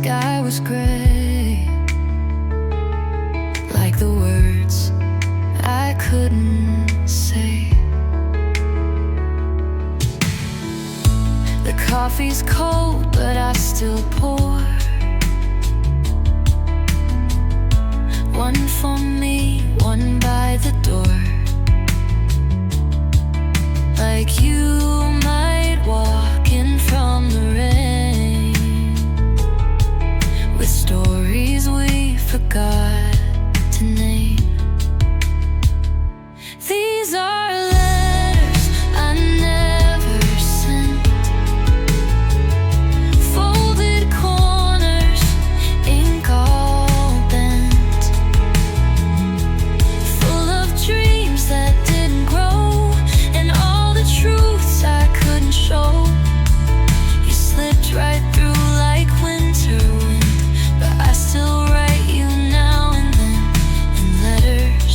sky was gray, like the words I couldn't say. The coffee's cold, but I still pour one for me, one by the door. Like you might walk in from the rain, with stories we forgot to name. These are letters I never sent, folded corners, ink all bent, full of dreams that didn't grow, and all the truths I couldn't show. You slipped right through like winter wind, but I still write you now and then in letters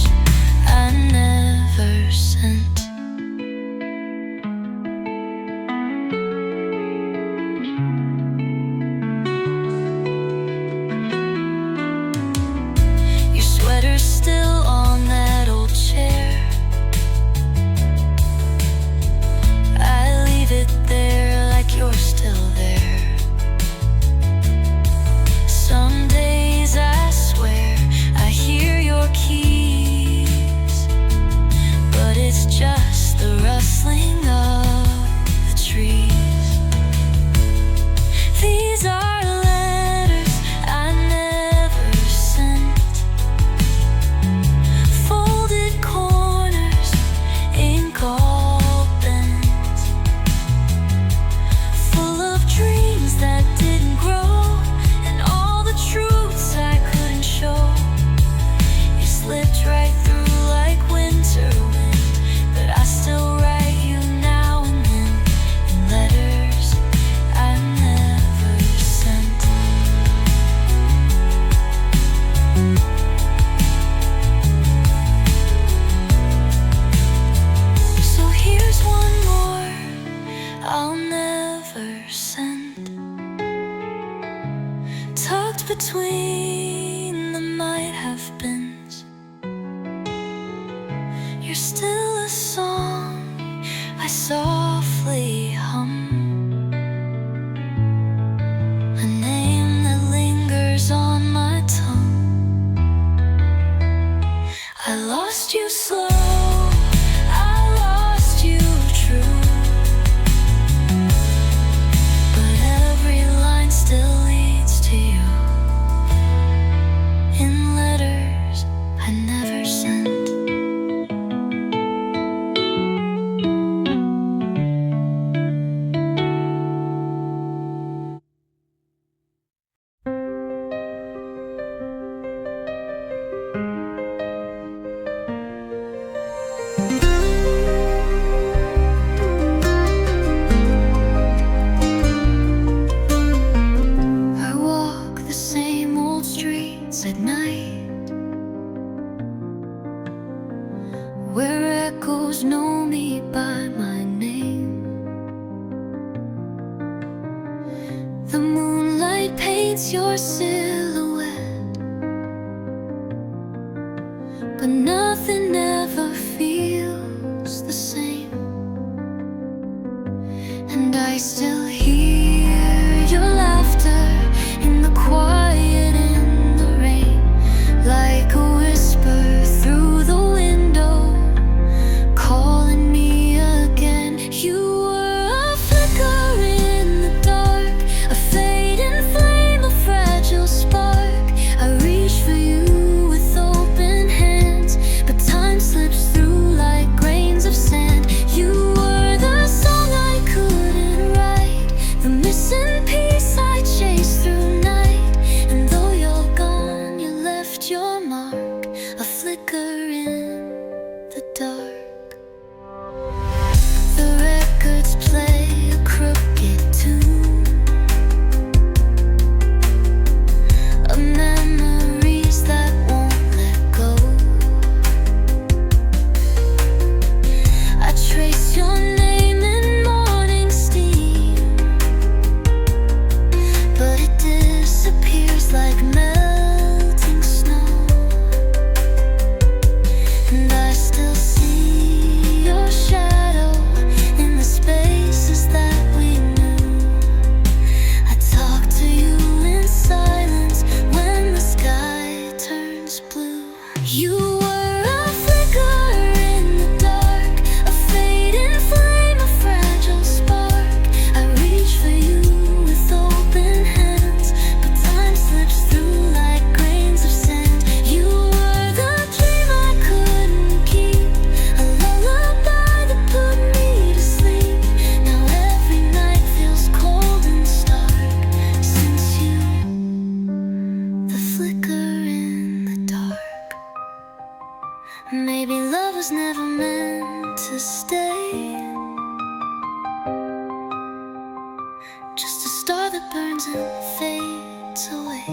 I never sent. Your sweater's still on that old chair. I leave it there like you're still there. Some days I swear I hear your keys, but it's just the rustling of the trees. These are letters I never sent, folded corners, ink all bent, full of dreams that didn't grow, and all the truths I couldn't show. You slipped right through like winter wind, but I still write you now and then in letters I never sent. So here's one more I'll never send, tucked between the might have beens. You're still a song I softly hum, a name that lingers on my tongue. I lost you slow, I lost you true, but every line still leads to you in letters I never sent. I walk the same old streets at night, where echoes know me by my name. The moonlight paints your silhouette, but nothing ever feels the same. And I still hear your laughter in the quiet, in the rain, like a whisper through the window, calling me again. You were a flicker in the dark, a fading flame, a fragile spark. was never meant to stay, just a star that burns and fades away.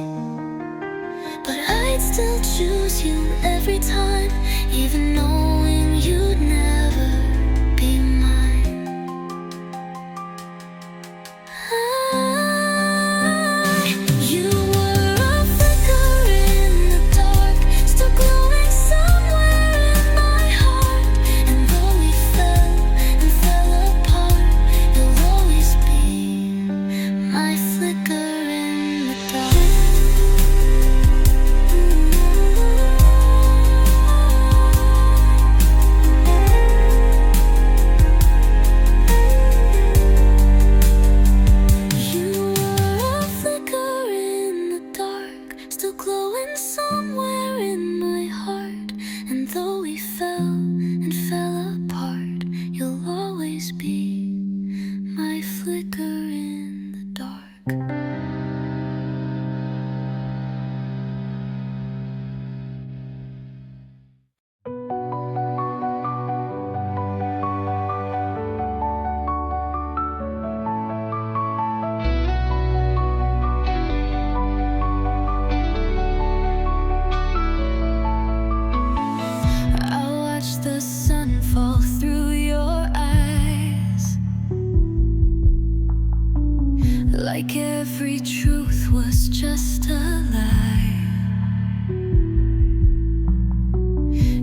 But I'd still choose you every time, even knowing you'd never be mine. You were a flicker in the dark, still glowing somewhere in my heart. And though we fell and fell apart, you'll always be my flicker in the dark. Still glowing somewhere in my heart. And though we fell and fell apart, you'll always be my flicker in the dark. The sun fall through your eyes, like every truth was just a lie.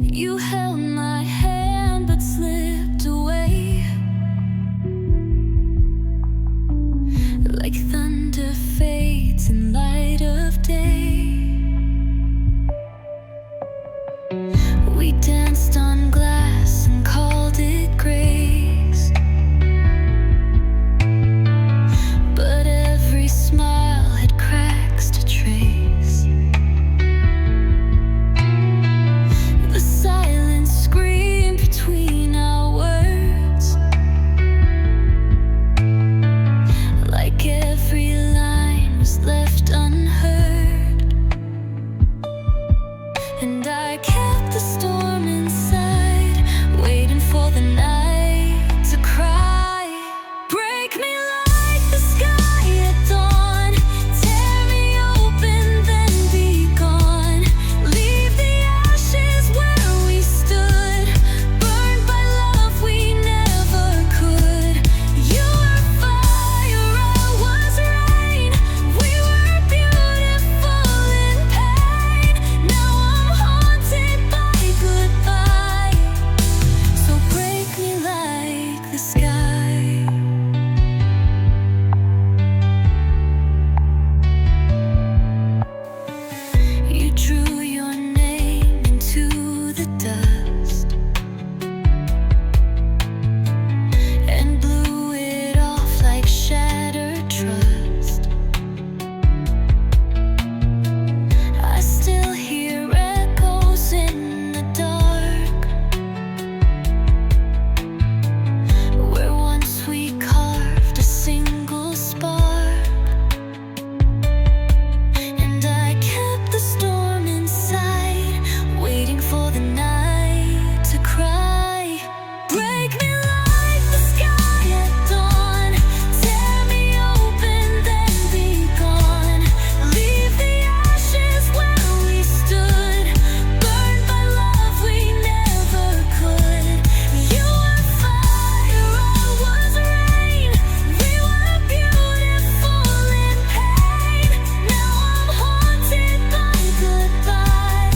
You held my hand but slipped away, like thunder fades in light of day. We danced on glass and called it grace, but every smile had cracks to trace. The silence screamed between our words, like every line was left unheard. And I kept the storm inside, waiting for the night to cry. Break me like the sky at dawn, tear me open then be gone. Leave the ashes where we stood, burned by love we never could. You were fire, I was rain, we were beautiful in pain. Now I'm haunted by goodbye, so break me like the sky. You drew your name into the dust and blew it off like shattered trust. I still hear echoes in the dark, where once we carved a single spark. And I kept the storm inside, waiting for the night to cry. Break me like the sky at dawn, tear me open then be gone. Leave the ashes where we stood, burned by love we never could. You were fire, I was rain, we were beautiful in pain. Now I'm haunted by goodbye,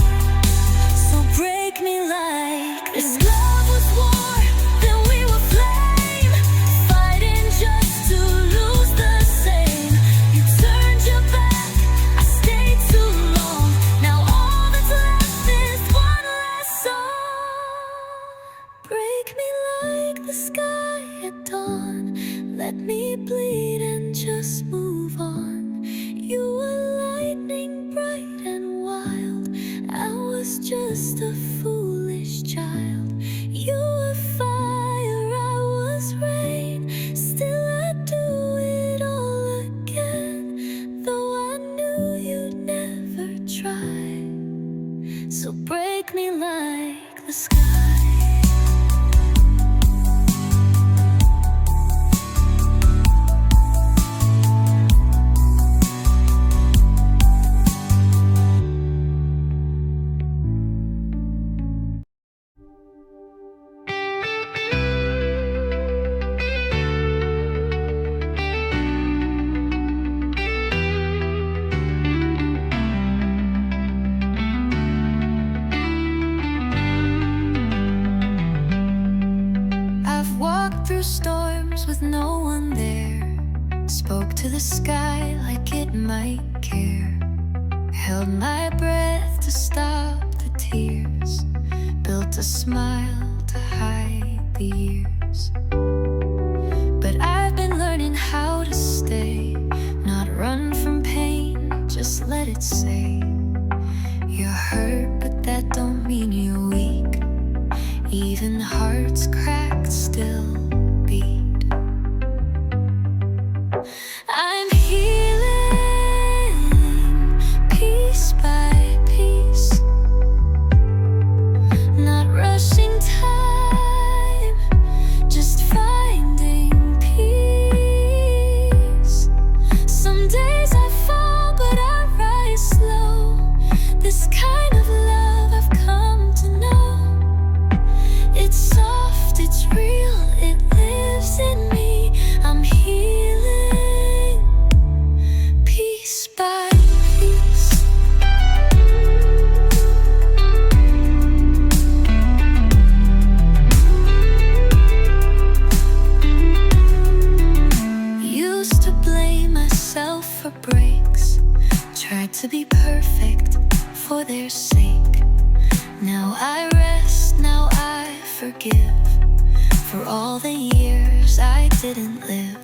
so break me like this. Love was war, then we were flame, fighting just to lose the same. You turned your back, I stayed too long. Now all that's left is one last song. Break me like the sky at dawn, let me bleed and just move on. You were lightning bright and wild, I was just a foolish child. You were fire, I was rain, still I'd do it all again, though I knew you'd never try. So break me like the sky. held my breath to stop the tears, built a smile to hide the years. But I've been learning how to stay, not run from pain, just let it say, you're hurt, but that don't mean you're weak. Even hearts cracked still beat. I'm healing piece by piece, not rushing time, just finding peace. Some days I fall, but I rise slow. This kind of love I've come to know. It's soft, it's real, it lives in me. I'm healing piece by piece. Used to blame myself for breaks, tried to be perfect for their sake. Now I rest, now I forgive for all the years I didn't live.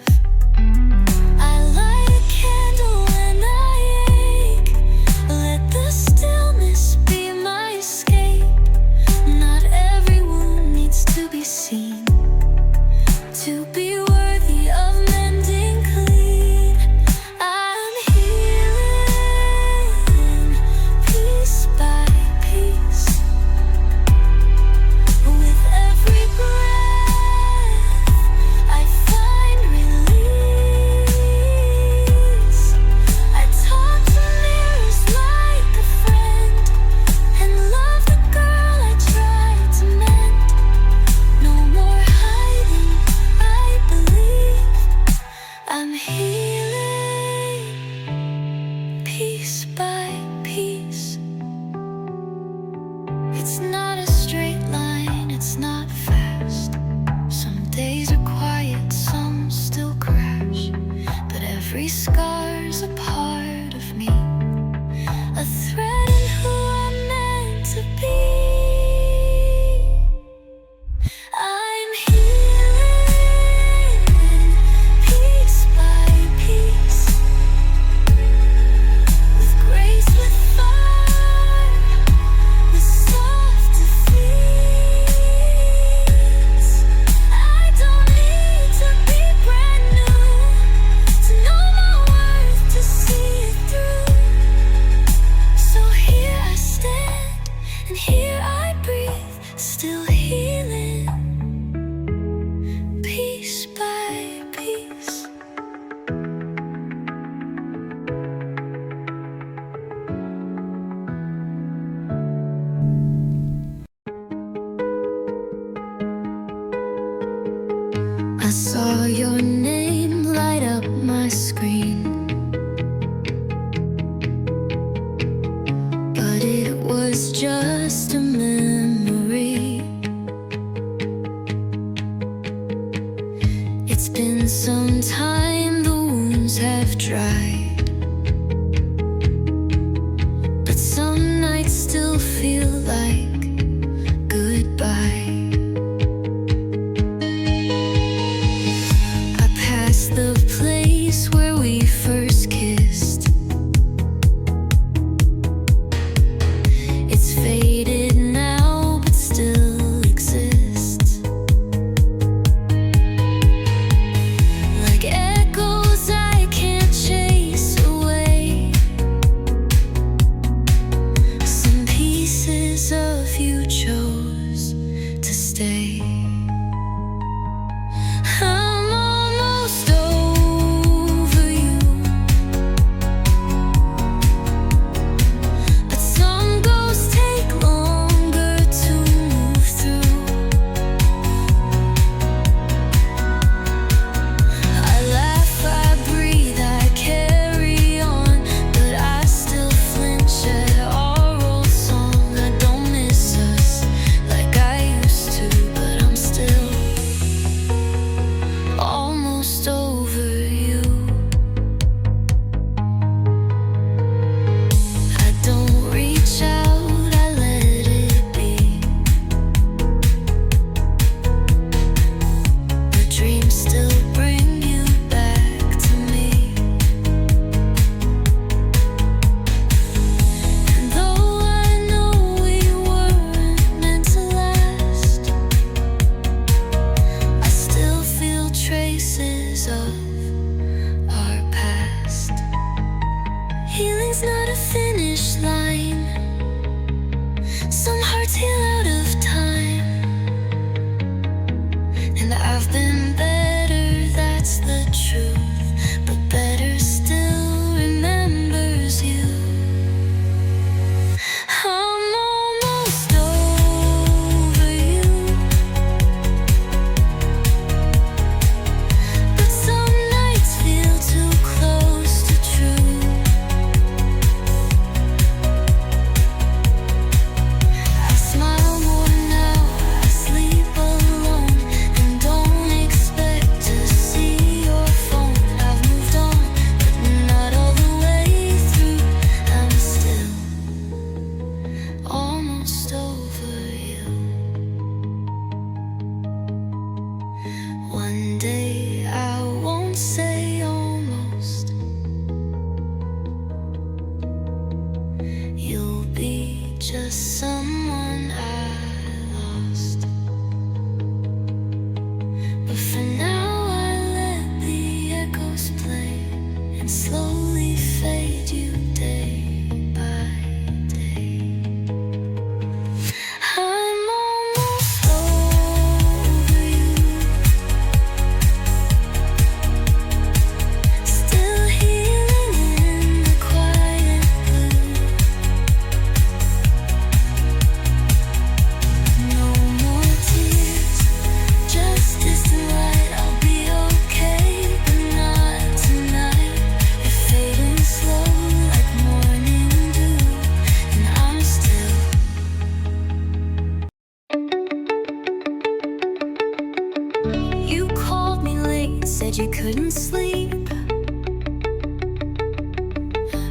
I light a candle when I ache, let the stillness be my escape. Not every wound needs to be seen to be worthy of mending clean. I'm healing piece by piece. With every breath, I find release. just someone I lost. But for now I let the echoes play and slowly fade you day by day. I'm almost over you, still healing in the quiet blue. No more tears, just distant light. I'll be okay, but not tonight. You're fading slow like morning dew, and I'm still. You called me late, said you couldn't sleep.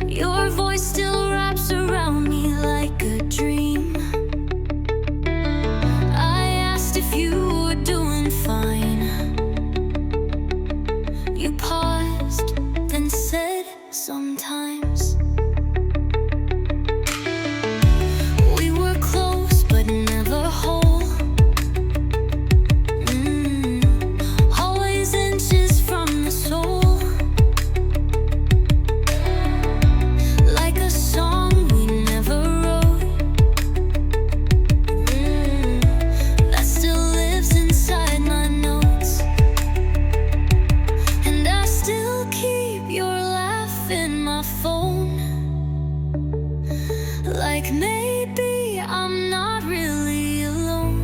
Your voice still wraps around me like a dream. I asked if you were doing fine. You paused, then said sometimes. We were close, but never whole. Always inches from the soul. Like a song we never wrote. That still lives inside my notes. And I still keep your laugh in my phone. Like maybe I'm not really alone.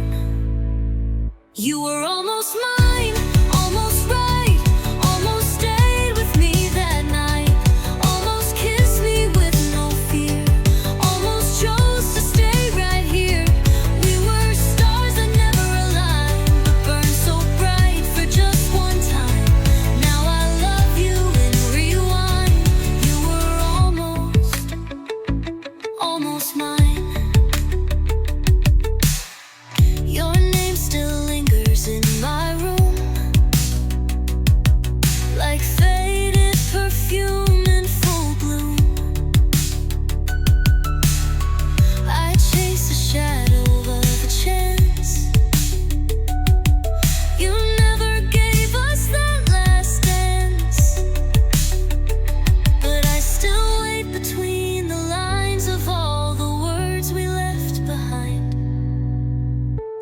You were almost mine, almost right, almost stayed with me that night. Almost kissed me with no fear, almost chose to stay right here. We were stars that never aligned, but burned so bright for just one time. Now I love you and rewind. You were almost mine. Your name still lingers in my room, like faded perfume in full bloom. I chase the shadow of a chance. You never gave us that last dance, but I still wait between the lines of all the words we left behind.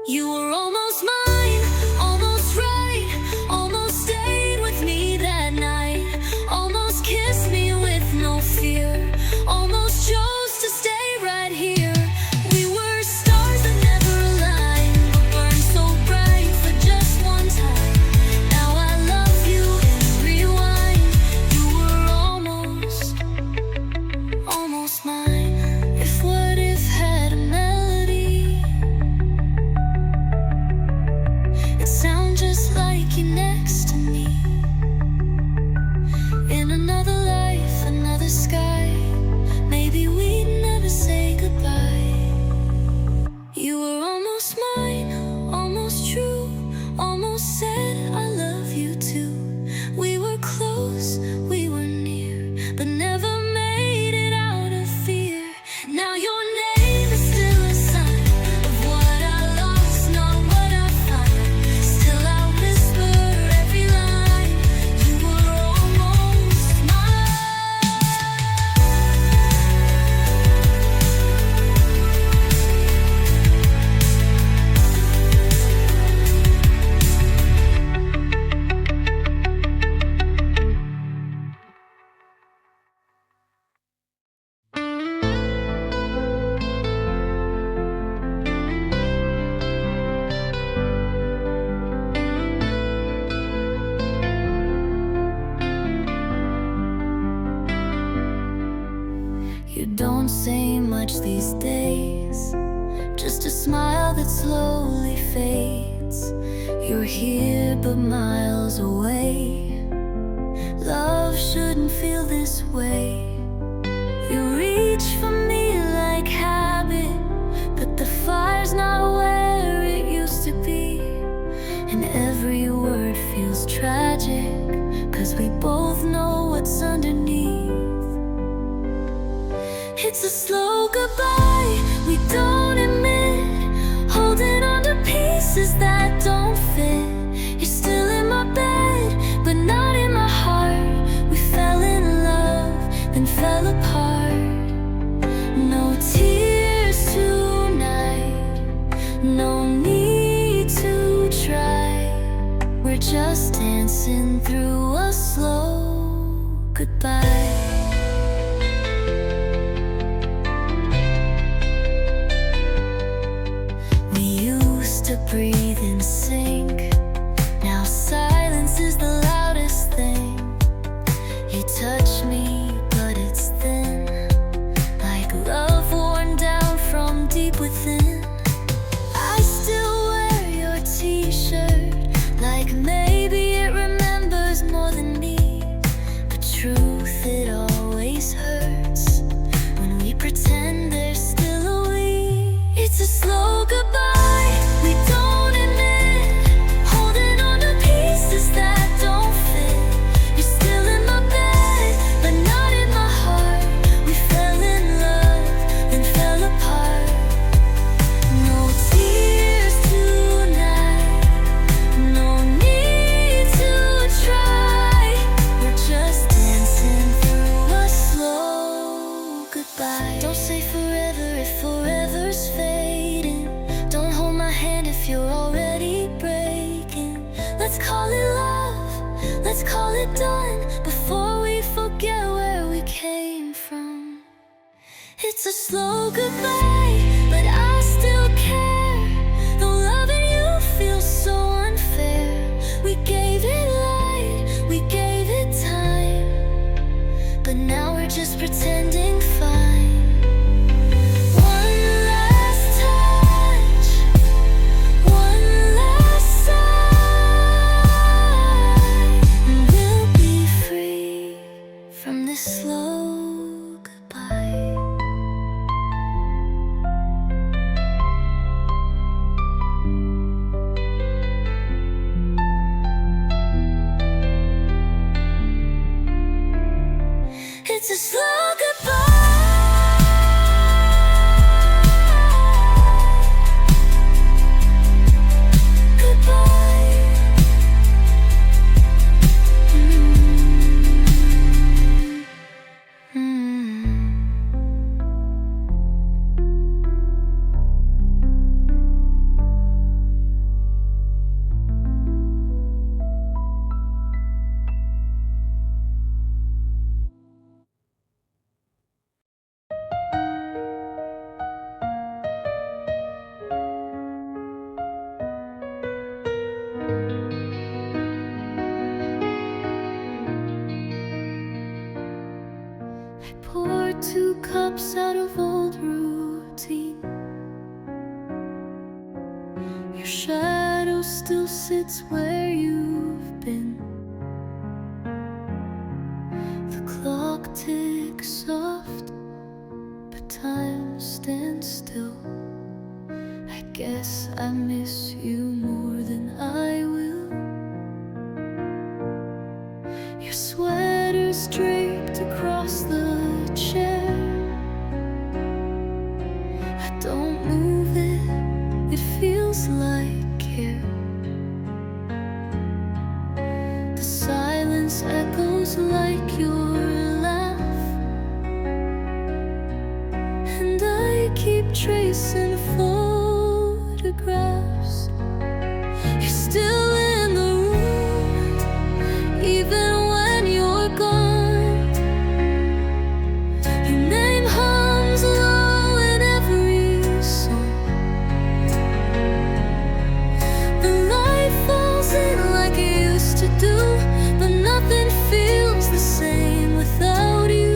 You were almost mine, almost right, almost stayed with me that night. Almost kissed me with no fear, almost chose to stay right here. We were stars that never aligned, but burned so bright for just one time. Now I love you and rewind. You were almost mine. If what if had a melody, it sounds just like you next to me. In another life, another sky, maybe we'd never say goodbye. You were almost mine, almost true, almost said I love you too. We were close, we were near, but never made it out of fear. Now your name is still a sign of what I lost, not what I find. Still I whisper every line. You were almost mine. You don't say much these days, just a smile that slowly fades. You're here but miles away. Love shouldn't feel this way. You reach for me like habit, but the fire's not where it used to be. And every word feels tragic, 'cause we both know what's underneath. It's a slow goodbye, we don't admit, holding on to pieces that don't fit. You're still in my bed, but not in my heart. We fell in love, then fell apart. No tears tonight, no need to try. We're just dancing through a slow goodbye. We used to breathe in sync. Now silence is the loudest thing. You touch me, but it's thin, like love worn down from deep within. I still wear your t-shirt, like maybe it remembers more than me. But truth, it always hurts when we pretend there's still a we. It's a slow goodbye, we don't admit, holding on to pieces that don't fit. You're still in my bed, but not in my heart. We fell in love, then fell apart. No tears tonight, no need to try. We're just dancing through a slow goodbye. Don't say forever if forever's fading. Don't hold my hand if you're already breaking. Let's call it love, let's call it done, before we forget where we came from. It's a slow goodbye, but I still care. Though loving you feels so unfair. We gave it light, we gave it time, but now we're just pretending fine. One last touch, one last sigh, and we'll be free from this slow goodbye. It's a slow goodbye. Goodbye. I poured 2 cups out of old routine. Your shadow still sits where you've been. The clock ticks soft, but time stands still. I guess I miss you more than I will. Your sweater's draped across the chair. I don't move it, it feels like care. The silence echoes like your laugh, and I keep tracing photographs. You're still in the room, even when you're gone. Your name hums low in every song. The light falls in like it used to do, but nothing feels the same without you.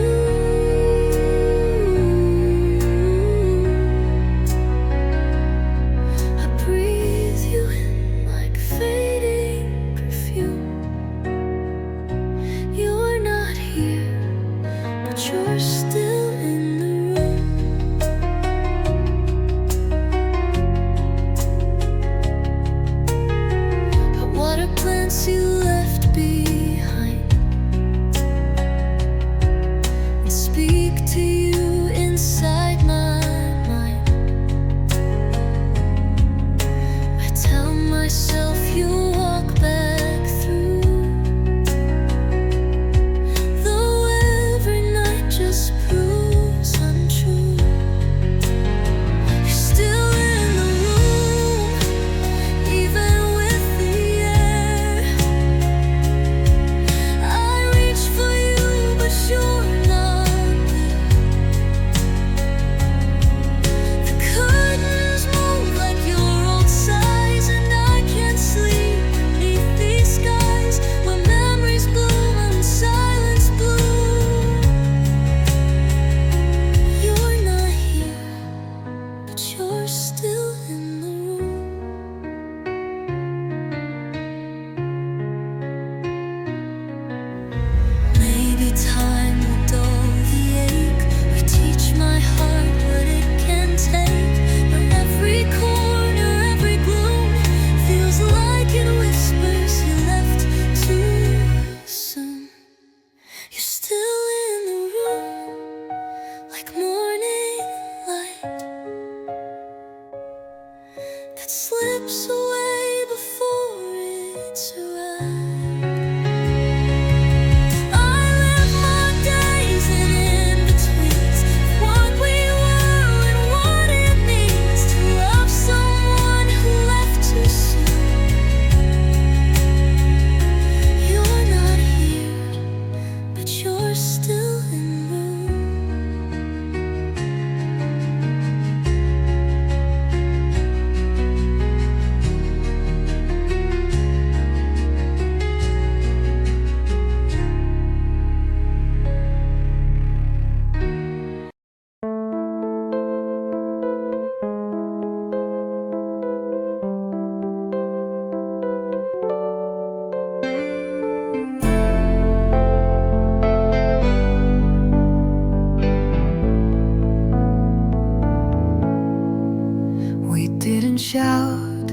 shout,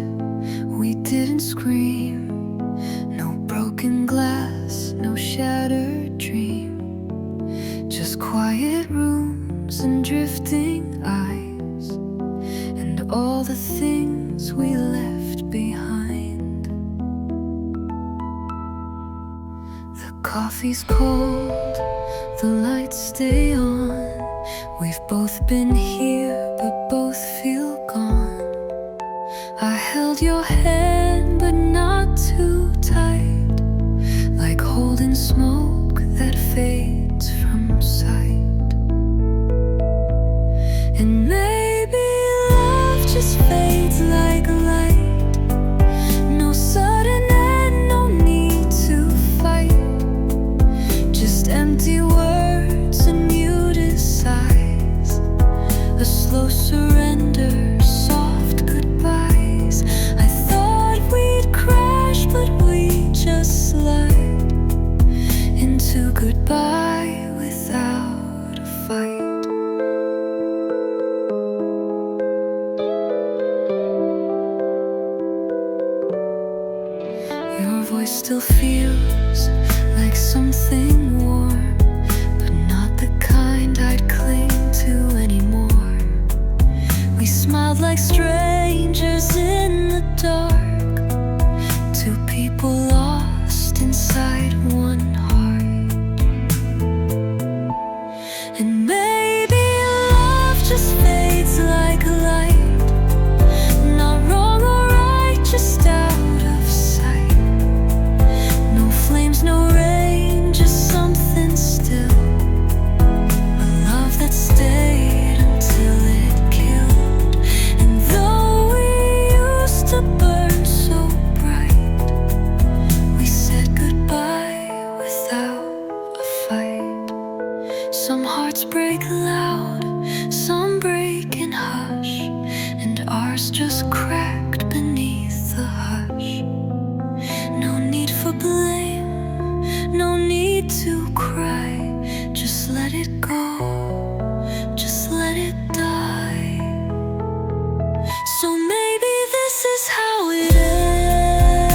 we didn't scream. No broken glass, no shattered dream. Just quiet rooms and drifting eyes, and all the things we left behind. The coffee's cold, the lights stay on. We've both been here, but both feel gone. I held your hand, but not too tight, like holding smoke that fades from sight. And maybe love just fades like light. No sudden end, no need to fight. Just empty words and muted sighs. A slow surrender, soft goodbyes. I thought we'd crash, but we just slide into goodbye without a fight. Your voice still feels like something warm, but not the kind I'd cling to anymore. We smiled like strangers in the dark, two people lost inside one heart. And maybe love just fades like light. Not wrong or right, just out of sight. No flames, no rain, just something still. A love that stayed until it killed. And though we used to burn so bright, we said goodbye without a fight. Some hearts break loud, some break in hush, and ours just cracked beneath the hush. No need for blame, no need to cry. Just let it go, just let it die. So maybe this is how it ends.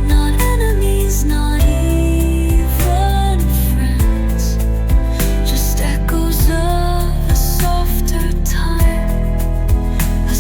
Not enemies, not even friends. Just echoes of a softer time, a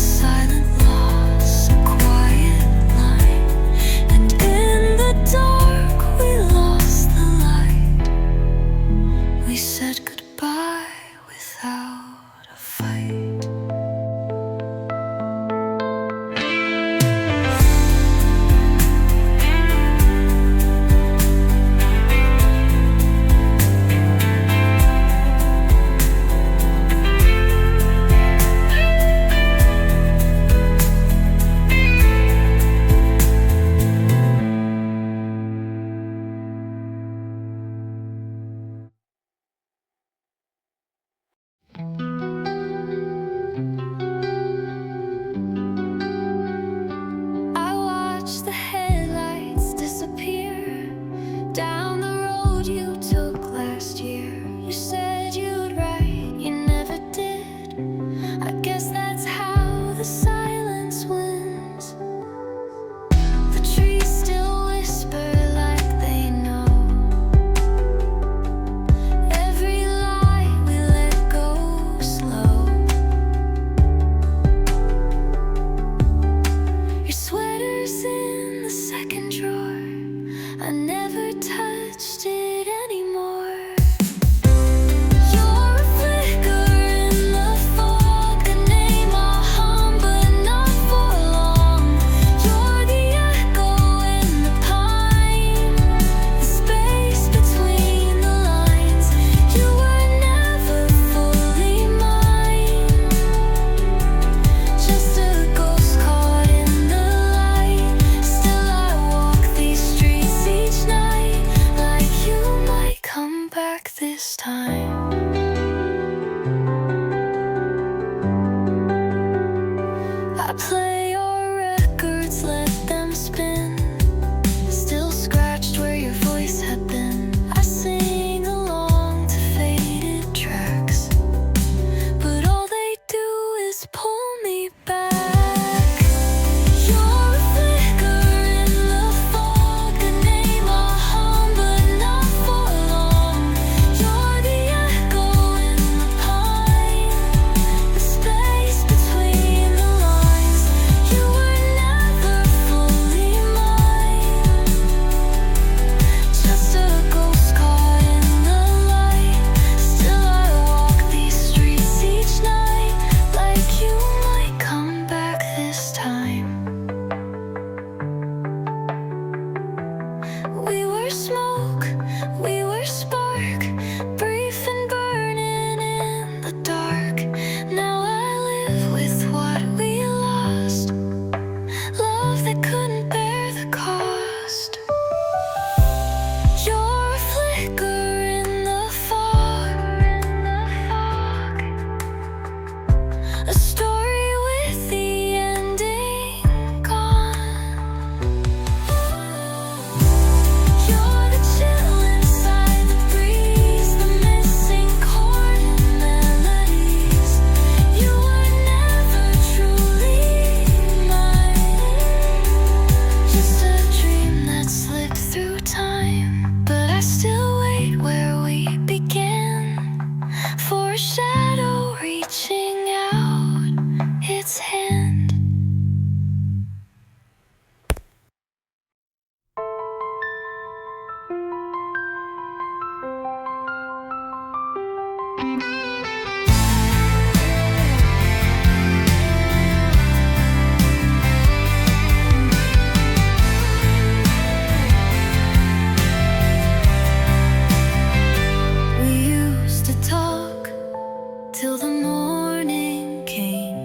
till the morning came.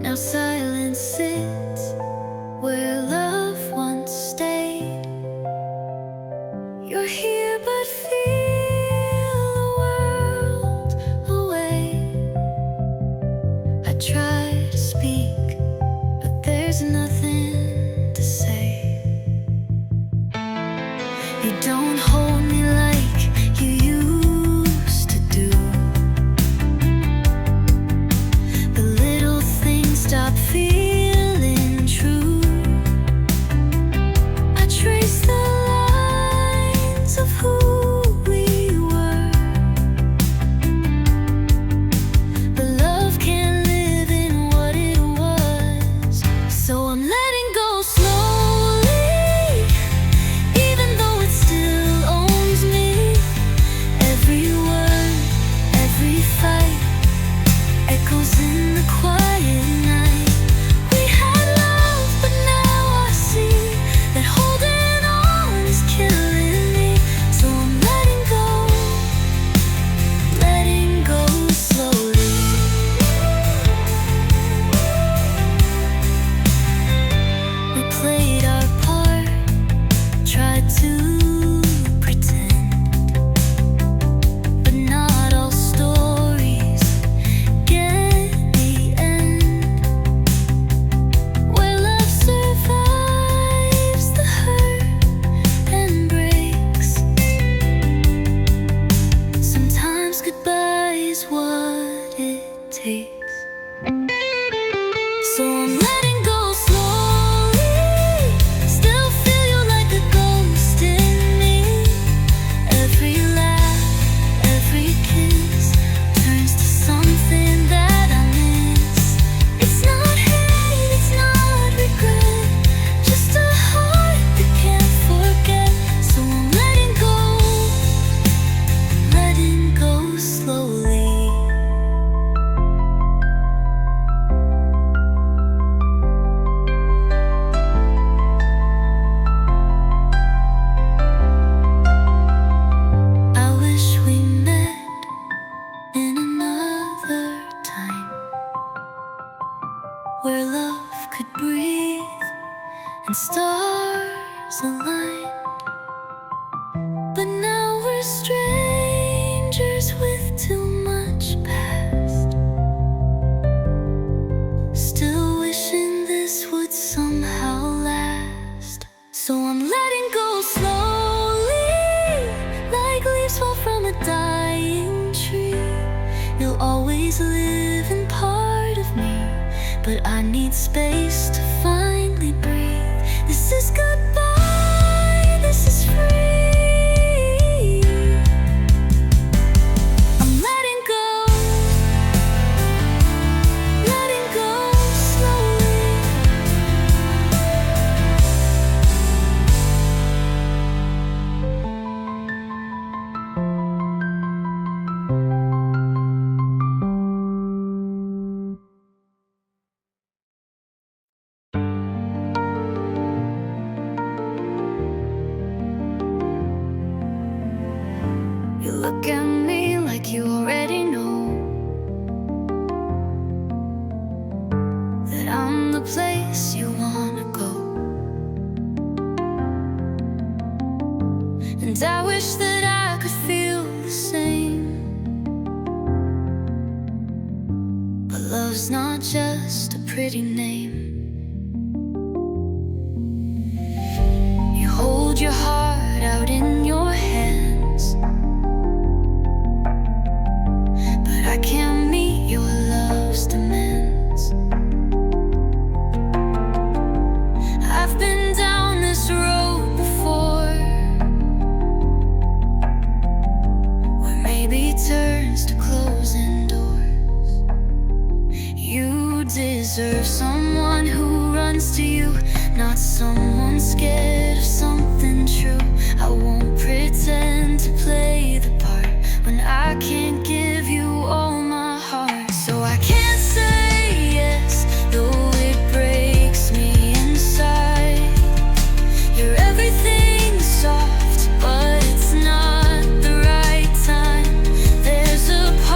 Now silence sits where love once stayed. You're here but feel the world away. I try to speak, but there's nothing to say. You don't hold me like you used to do. The little things stop feeling true. I trace the lines of who we were, but love can't live in what it was. So I'm letting go slowly, even though it still owns me. Every word, every fight echoes in the quiet night. We had love, but now I see that holding on is killing me. So I'm letting go slowly. We played our part, tried to pretend, but not all stories get the end. Where love survives the hurt and breaks, sometimes goodbye is what it takes. So I'm letting go slowly, still feel you like a ghost in me. Every laugh, every kiss turns to something that I miss. It's not hate, it's not regret, just a heart that can't forget. So I'm letting go slowly. I wish we met in another time, where love could breathe and stars align. But now we're strangers with too much past, still wishing this would somehow last. So I'm letting go slowly, like leaves fall from a dying tree. You'll always live in part of me, but I need space to finally breathe. This is goodbye, this is free. I'm letting go slowly. You look at me like you already know that I'm the place you wanna go. And I wish that I could feel the same, but love's not just a pretty name. You hold your heart out in your hands, but I can't meet your love's demands. I've been down this road before, where maybe turns to closing doors. You deserve someone who runs to you, not someone scared of something true. I won't pretend to play the part when I can't give you all my heart. So I can't say yes, though it breaks me inside. You're everything soft, but it's not the right time. There's a part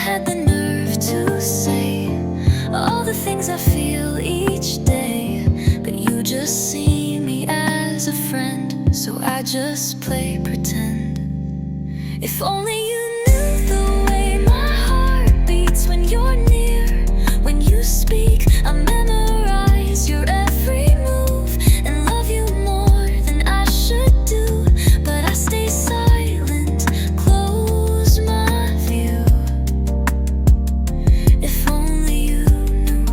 had the nerve to say all the things I feel each day, but you just see me as a friend, so I just play pretend. If only you knew the way my heart beats when you're near. When you speak, I memorize your every move and love you more than I should do, but I stay silent, close my view. If only you knew.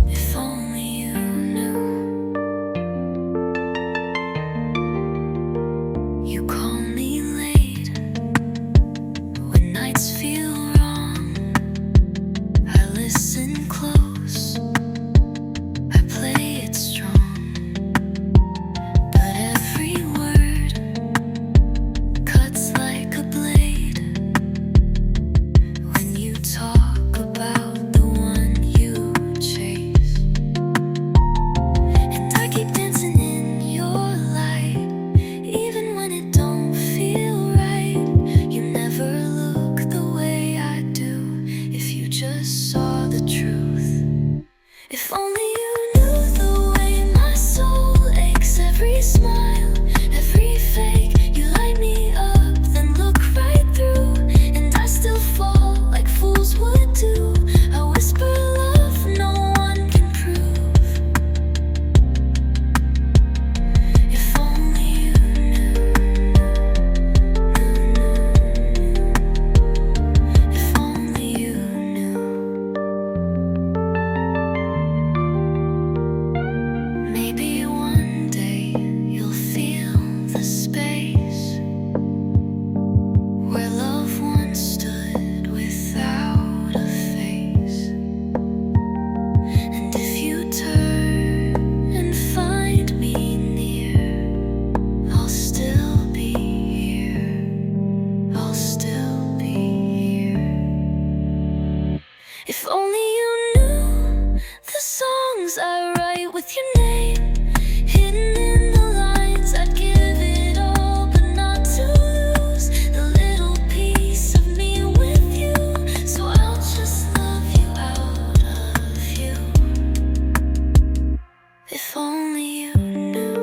If only you knew. You call me late when nights feel wrong. I listen close, I play it strong, but every word cuts like a blade when you talk about the one you chase. And I keep dancing in your light, even when it don't feel right. You never look the way I do. If you just saw the truth. If only you knew the way my soul aches, every smile, every fake. You light me up, then look right through, and I still fall like fools would do. I whisper love no one can prove. If only you knew. If only you knew. Maybe one day you'll feel the space where love once stood without a face. And if you turn and find me near, I'll still be here. I'll still be here. If only you knew the songs I write with your name hidden in the lines. I'd give it all, but not to lose the little piece of me with you. So I'll just love you out of you. If only you knew.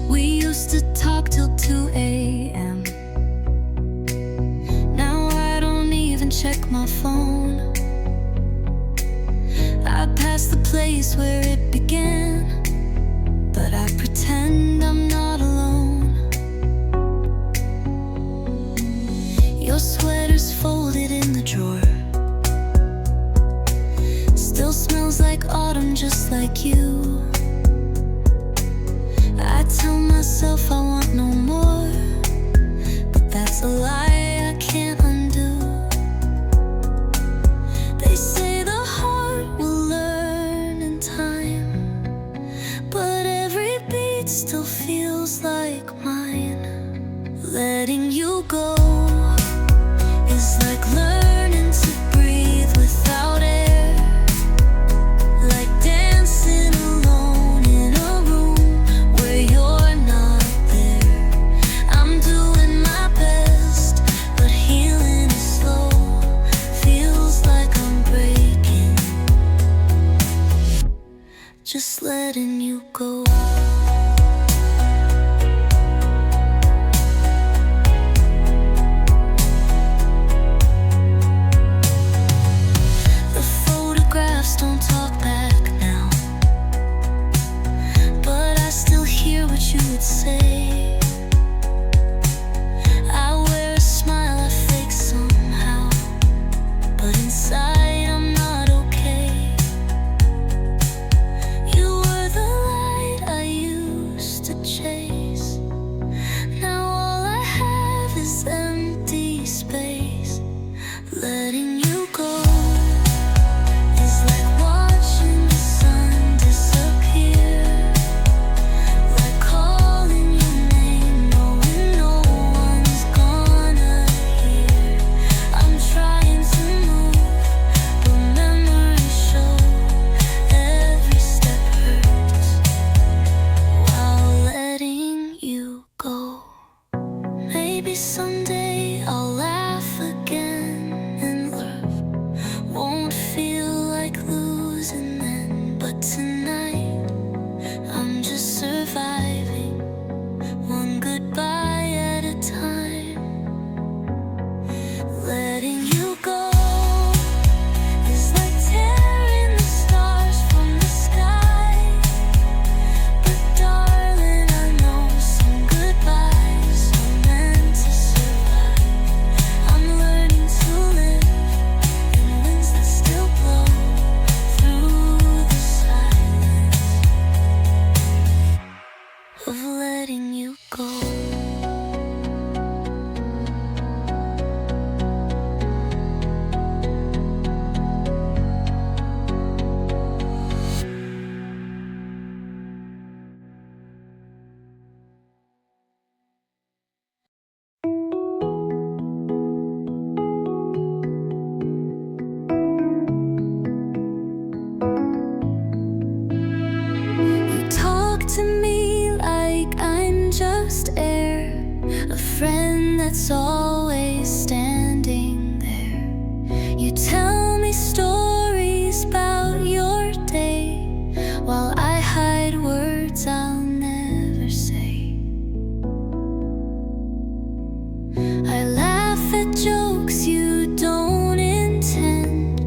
We used to talk till 2 a.m. Now I don't even check my phone. I passed the place where it began, but I pretend I'm not alone. Your sweater's folded in the drawer, still smells like autumn just like you. I tell myself I want no more, but that's a lie I can't undo. They say the heart will learn in time, but every beat still feels like mine. Letting you go is like learning to breathe without air, like dancing alone in a room where you're not there. I'm doing my best, but healing is slow. Feels like I'm breaking, just letting you go. The photographs don't talk back now, but I still hear what you would say. I wear a smile I fake somehow, but inside I'm not okay. You were the light someday I'll laugh again, and love won't feel like losing then. But tonight I'm just surviving, one goodbye at a time. Letting you go is like tearing the stars from the sky. But darling, I know some goodbyes are meant to survive. I'm learning to live in winds that still blow through the silence of letting you go. You talk to me like I'm just air, a friend that's always standing there. You tell me stories about your day while I hide words I'll never say. I laugh at jokes you don't intend.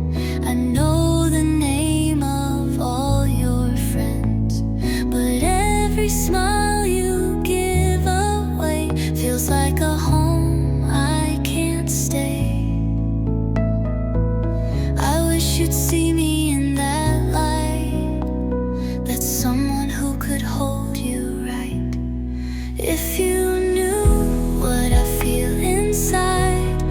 I know the name of all your friends, but every smile you give away feels like a home I can't stay. I wish you'd see me in that light, that's someone who could hold you right. If you knew what I feel inside,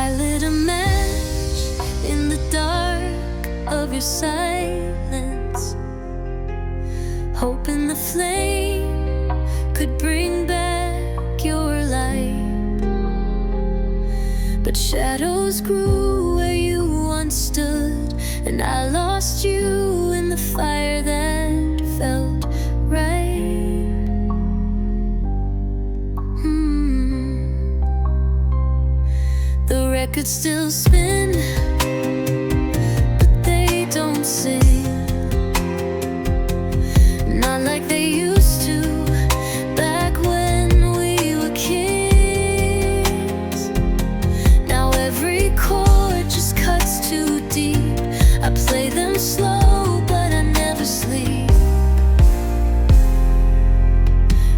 I lit a match in the dark of your silence, hoping the flame could bring back your light. But shadows grew where you once stood, and I lost you in the fire that felt right. The records still spin, but they don't sing, not like they used to back when we were kids. Now every chord just cuts too deep. I play them slow, but I never sleep.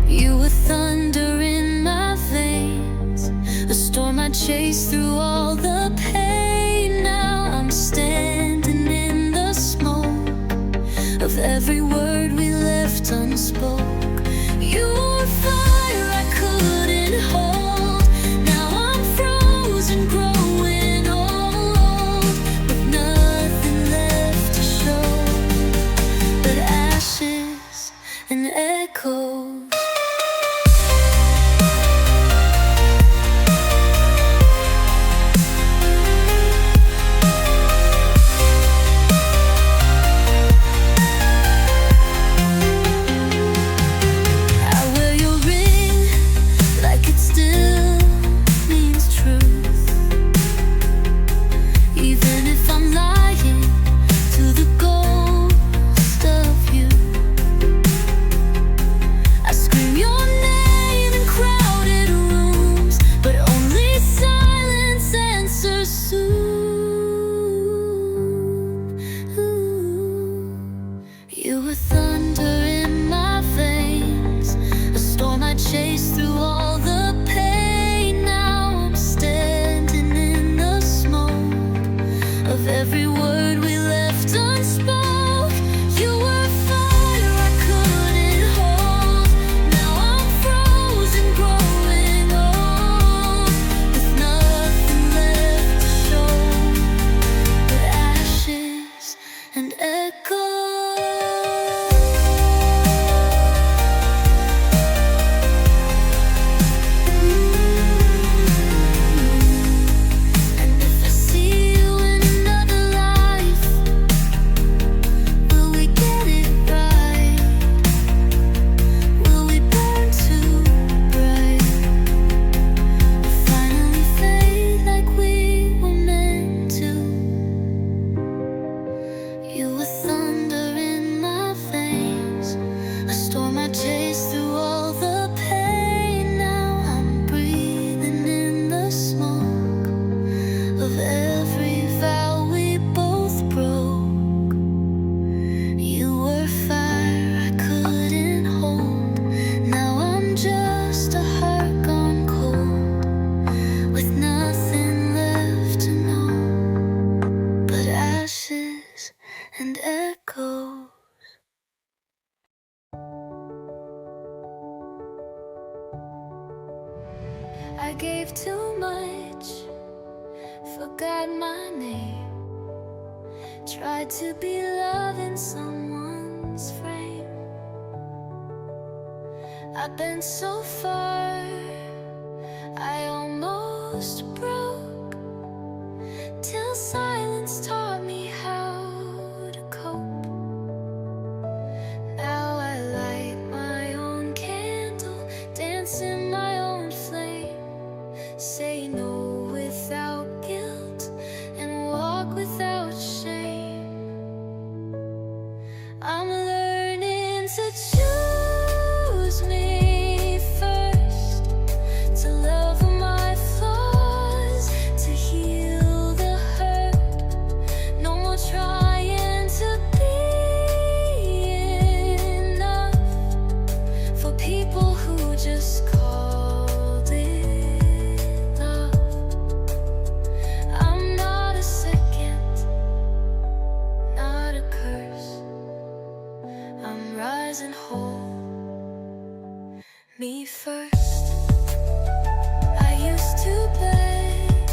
You were thunder in my veins, a storm I chased through all the pain. Now I'm standing in the smoke of every word we left unspoke. You were fire I couldn't hold. Now I'm frozen, growing old, with nothing left to show but ashes and echoes. You were thunder in my veins, a storm I chased through all the pain. Now I'm standing in the smoke of every word we left unspoke. You were fire I couldn't hold. Now I'm frozen, growing old, with nothing left to show but ashes and echoes. You were thunder in my veins, a storm I chased through all the pain. Now I'm breathing in the smoke of every vow we both broke. You were fire I couldn't hold. Now I'm just a heart gone cold, with nothing left to know but ashes and echoes. I gave too much, forgot my name, tried to be love in someone's frame. I've been so far, I almost broke, till silence taught me how to cope. Now I light my own candle, dance in my own flame, say no without guilt and walk without shame. I'm learning to choose me first, to love my flaws, to heal the hurt. No more trying to be enough for people who just called it love. I'm not a second, not a curse. I'm rising whole, me first. I used to beg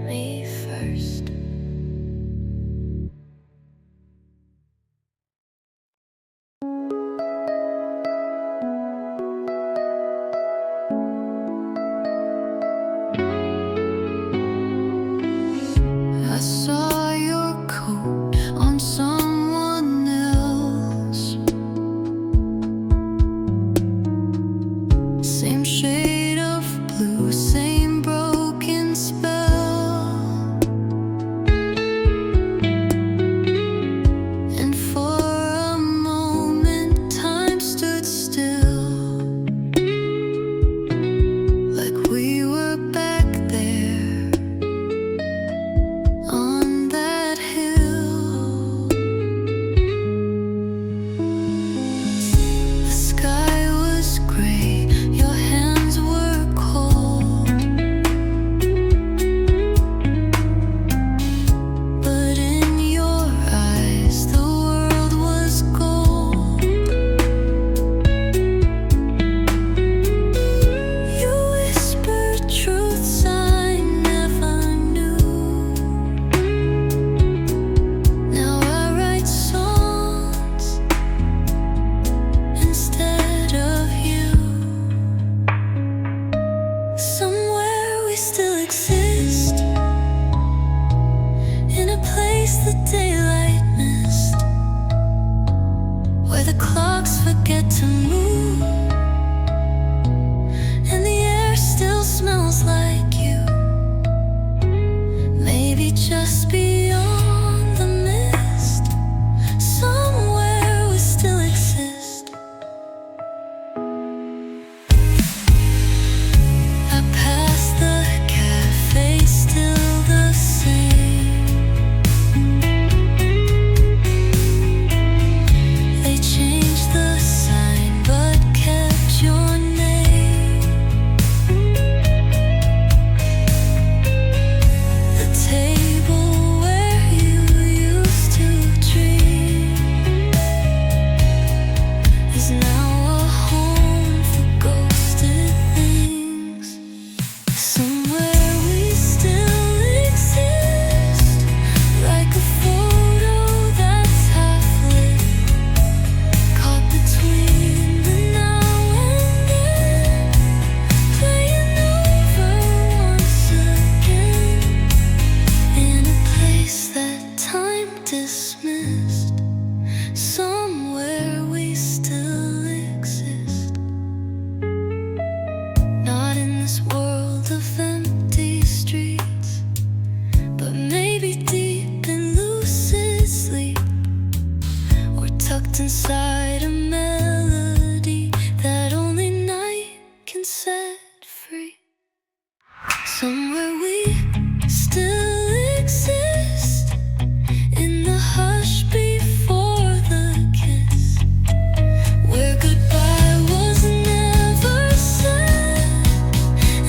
me first. I saw your coat on someone else, same shade of blue, same broken spell. And for a moment time stood still, like we were back there on that hill. The sky was gray, your hands were cold, but in your eyes the world was gold. You whispered truths I never knew. Now I write songs instead of you. Somewhere we still exist, in a place the daylight missed, where the clocks forget to move, and the air still smells like you. Maybe just beyond the mist, somewhere we still exist. I pass the cafe, still the same. They changed the sign but kept your name. The table where you used to dream is now a home for ghosted things. Somewhere we still exist, like a photo that's half lit, caught between the now and then, playing over once again, in a place that time dismissed. Somewhere we still exist, not in this world of empty streets, but maybe deep in lucid sleep, or tucked inside a melody that only night can set free. Somewhere we still exist, in the hush before the kiss, where goodbye was never said,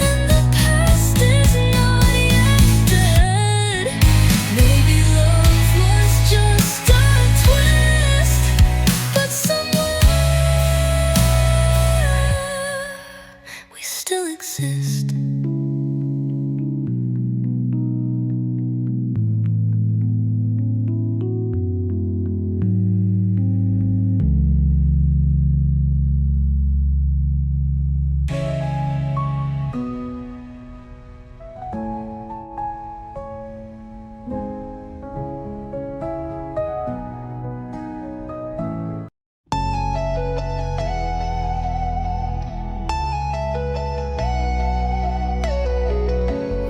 and the past is not yet dead. Maybe love was just a twist, but somewhere we still exist.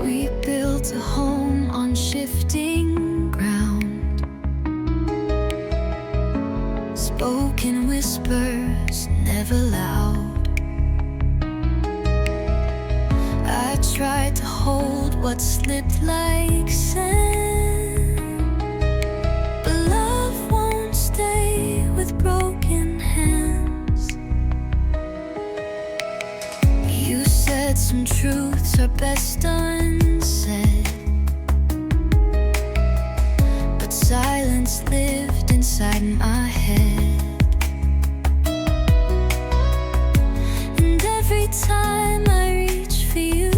We built a home on shifting ground, spoken whispers, never loud. I tried to hold what slipped like sand, but love won't stay with broken hands. You said some truths are best unsaid, but silence lived inside my head. And every time I reach for you,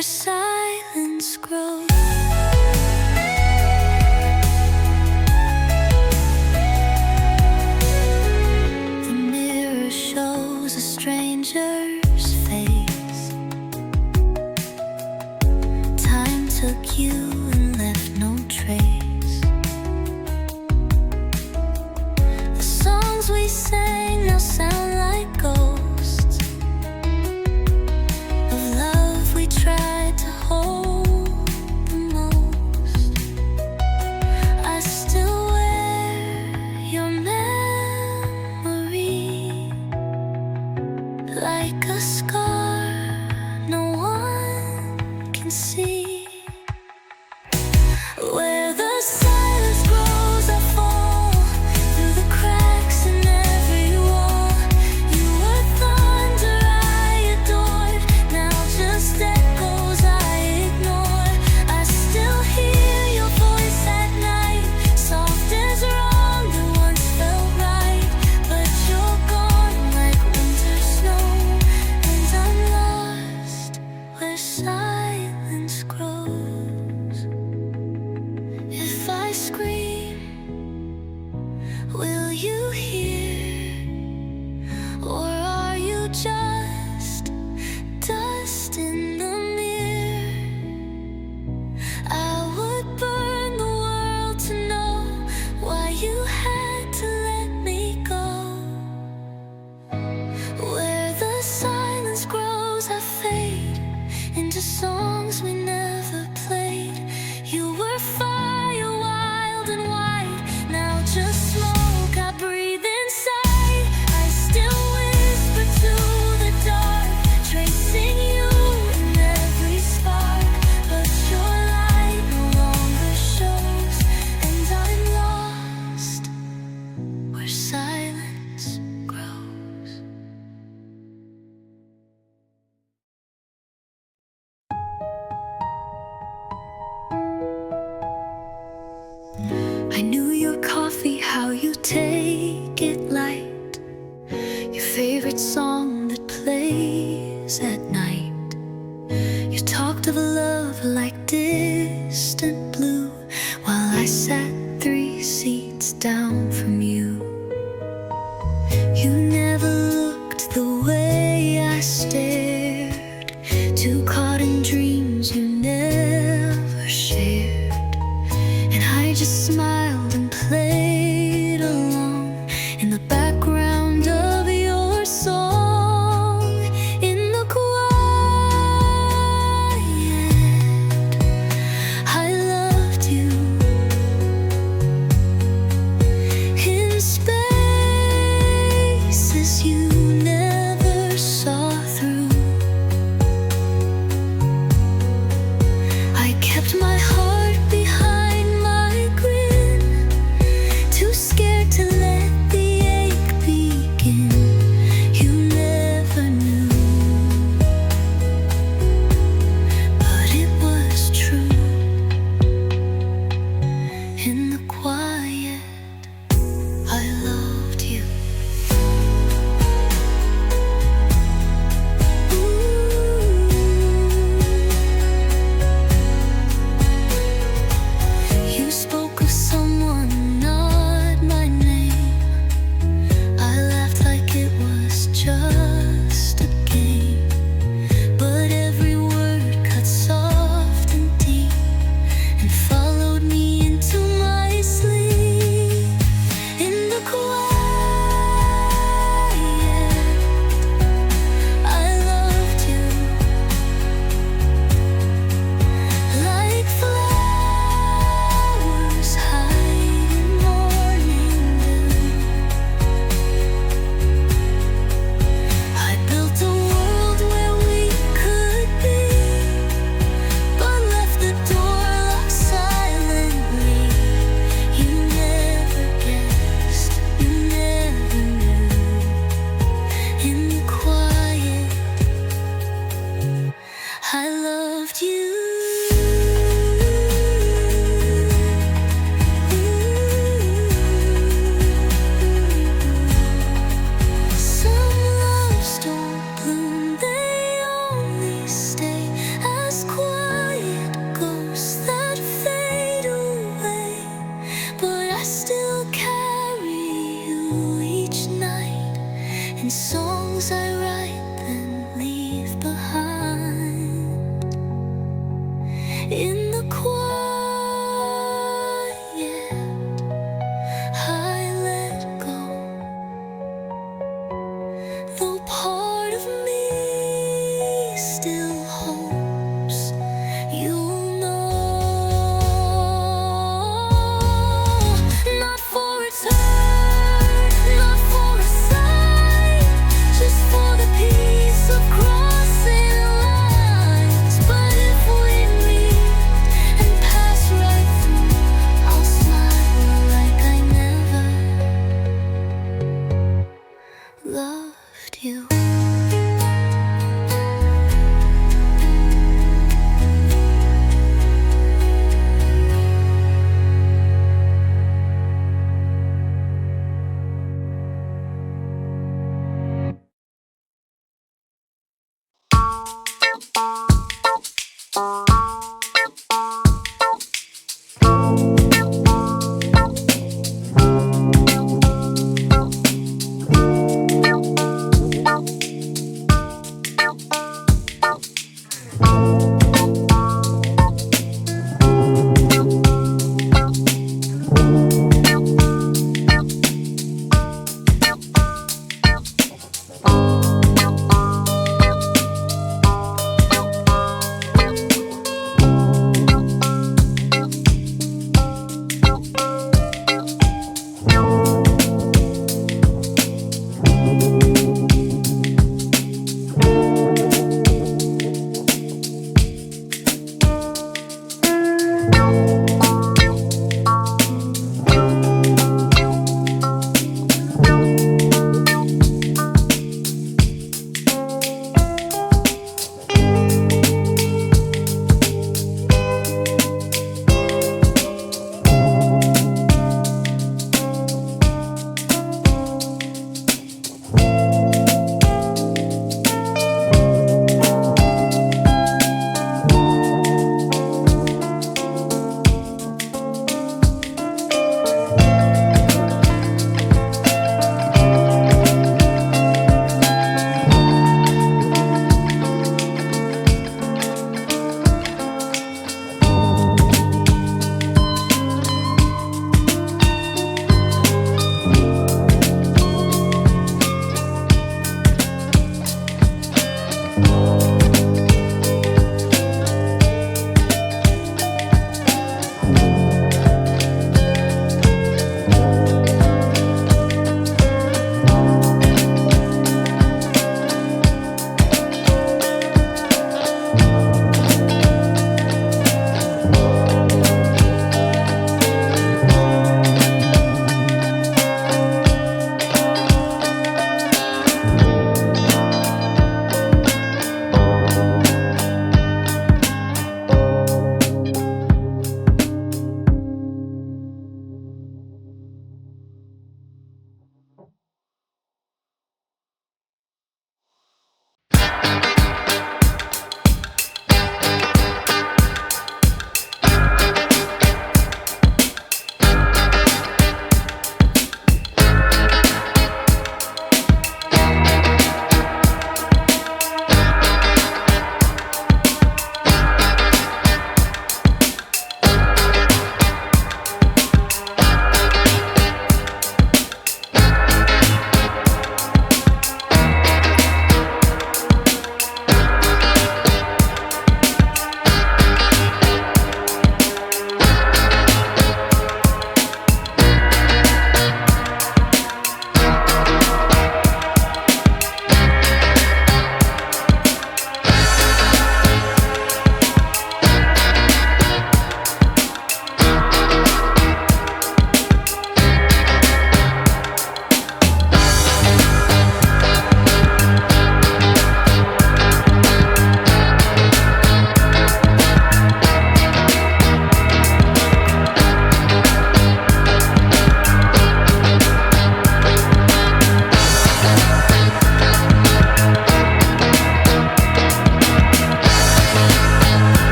where silence grows. The mirror shows a stranger's face. Time took you and left no trace. The songs we sang now sound like ghosts of love we tried to hold the most. I still wear your memory like a scar no one can see. Where the silence grows, I fall through the cracks in every wall. You were thunder I adored, now just echoes I ignore. I still hear your voice at night, soft as wrong that once felt right. But you're gone like winter snow, and I'm lost where silence grows. If I scream, will you hear? Or are you just dust in the mirror? I would burn the world to know why you had to let me go. Where the silence grows, I fade into songs we never played. You were fire, wild and white, now just smoke I breathe inside. I still whisper to the dark, tracing you in every spark. But your light no longer shows, and I'm lost where silence grows. I knew your coffee, how you take it light, your favorite song that plays at night. You talked of love like distant blue, while I sat 3 seats down from you. You never looked the way I stared, too caught in dreams you never shared. And I just smiled and played along in the background of your song. In the quiet, I loved you. In spaces you never saw through, I kept my heart behind my grin, too scared to let the ache begin. You never knew, but it was true. In the quiet, I loved you. You spoke of someone, not my name. I laughed like it was just a game, but every word cut soft and deep and followed me into my sleep. In the quiet, I loved you. Like flowers hide in morning dew, I built a world where we could be, but left the door locked silently. You never guessed, you never knew. In the quiet, I loved you. Some loves don't bloom, they only stay as quiet. wind.